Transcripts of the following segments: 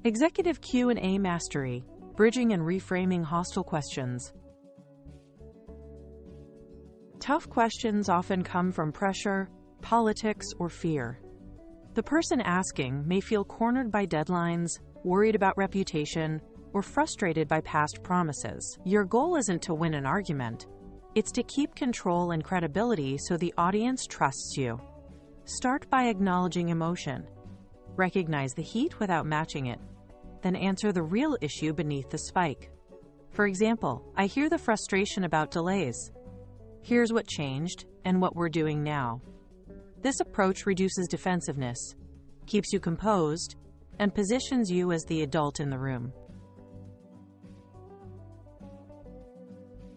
Executive Q&A mastery, bridging and reframing hostile questions. Tough questions often come from pressure, politics, or fear. The person asking may feel cornered by deadlines, worried about reputation, or frustrated by past promises. Your goal isn't to win an argument. It's to keep control and credibility so the audience trusts you. Start by acknowledging emotion. Recognize the heat without matching it. Then answer the real issue beneath the spike. For example, I hear the frustration about delays. Here's what changed and what we're doing now. This approach reduces defensiveness, keeps you composed, and positions you as the adult in the room.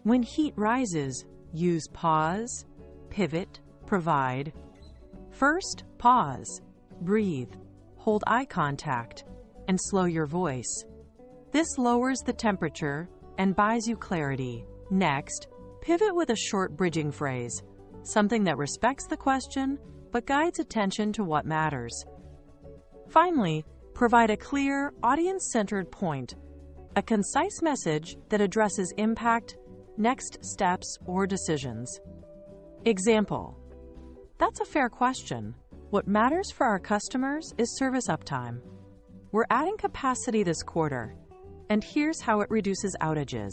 When heat rises, use pause, pivot, provide. First, pause, breathe, hold eye contact, and slow your voice. This lowers the temperature and buys you clarity. Next, pivot with a short bridging phrase, something that respects the question but guides attention to what matters. Finally, provide a clear, audience-centered point, a concise message that addresses impact, next steps, or decisions. Example: that's a fair question. What matters for our customers is service uptime. We're adding capacity this quarter, and here's how it reduces outages.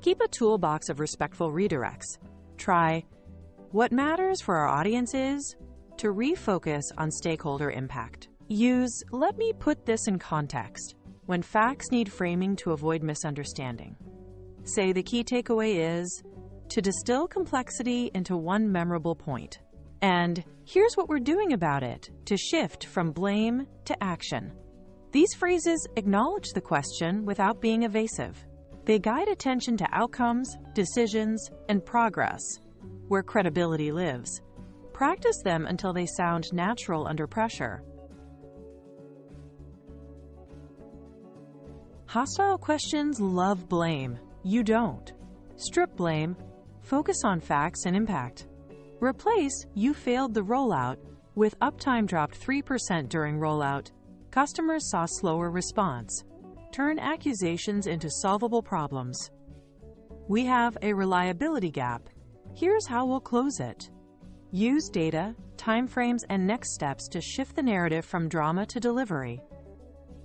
Keep a toolbox of respectful redirects. Try, what matters for our audience is, to refocus on stakeholder impact. Use, let me put this in context, when facts need framing to avoid misunderstanding. Say the key takeaway is, to distill complexity into one memorable point. And here's what we're doing about it, to shift from blame to action. These phrases acknowledge the question without being evasive. They guide attention to outcomes, decisions, and progress, where credibility lives. Practice them until they sound natural under pressure. Hostile questions love blame. You don't. Strip blame. Focus on facts and impact. Replace "you failed the rollout" with "uptime dropped 3% during rollout. Customers saw slower response." Turn accusations into solvable problems. We have a reliability gap. Here's how we'll close it. Use data, timeframes, and next steps to shift the narrative from drama to delivery.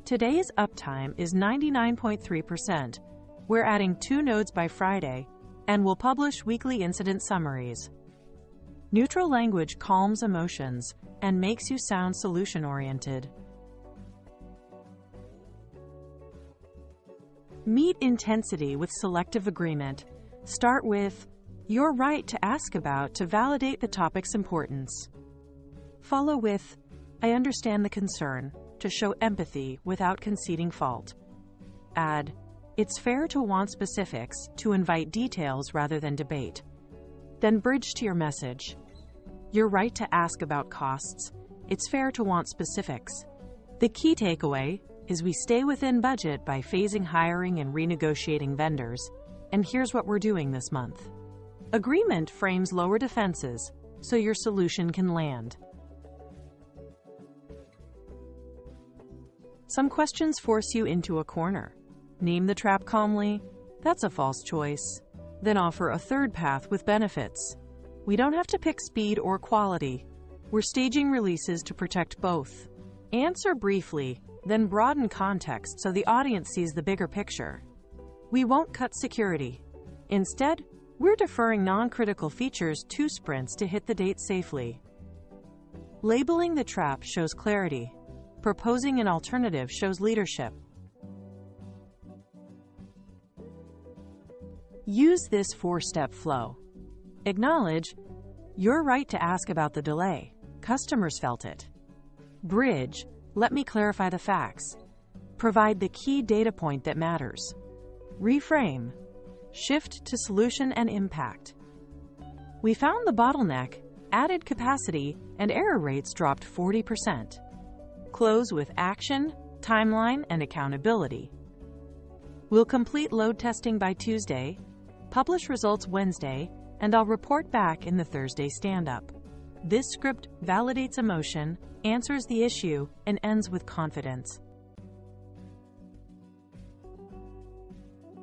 Today's uptime is 99.3%. We're adding 2 nodes by Friday, and we'll publish weekly incident summaries. Neutral language calms emotions and makes you sound solution-oriented. Meet intensity with selective agreement. Start with, "You're right to ask about" to validate the topic's importance. Follow with, "I understand the concern" to show empathy without conceding fault. Add, "It's fair to want specifics" to invite details rather than debate. Then bridge to your message. "You're right to ask about costs. It's fair to want specifics." The key takeaway is we stay within budget by phasing hiring and renegotiating vendors, and here's what we're doing this month. Agreement frames lower defenses, so your solution can land. Some questions force you into a corner. Name the trap calmly. That's a false choice. Then offer a third path with benefits. We don't have to pick speed or quality. We're staging releases to protect both. Answer briefly, then broaden context so the audience sees the bigger picture. We won't cut security. Instead, we're deferring non-critical features 2 sprints to hit the date safely. Labeling the trap shows clarity. Proposing an alternative shows leadership. Use this 4-step flow. Acknowledge, "You're right to ask about the delay. Customers felt it." Bridge, "Let me clarify the facts." Provide the key data point that matters. Reframe, shift to solution and impact. We found the bottleneck, added capacity, and error rates dropped 40%. Close with action, timeline, and accountability. We'll complete load testing by Tuesday, publish results Wednesday, and I'll report back in the Thursday stand-up. This script validates emotion, answers the issue, and ends with confidence.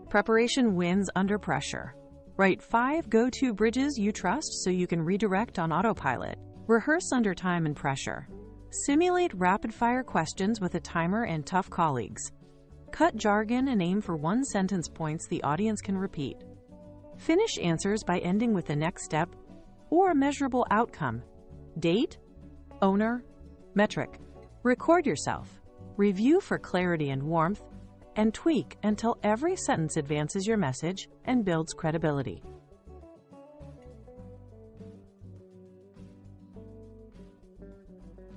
Preparation wins under pressure. Write 5 go-to bridges you trust so you can redirect on autopilot. Rehearse under time and pressure. Simulate rapid-fire questions with a timer and tough colleagues. Cut jargon and aim for one-sentence points the audience can repeat. Finish answers by ending with the next step or a measurable outcome. Date, owner, metric. Record yourself. Review for clarity and warmth, and tweak until every sentence advances your message and builds credibility.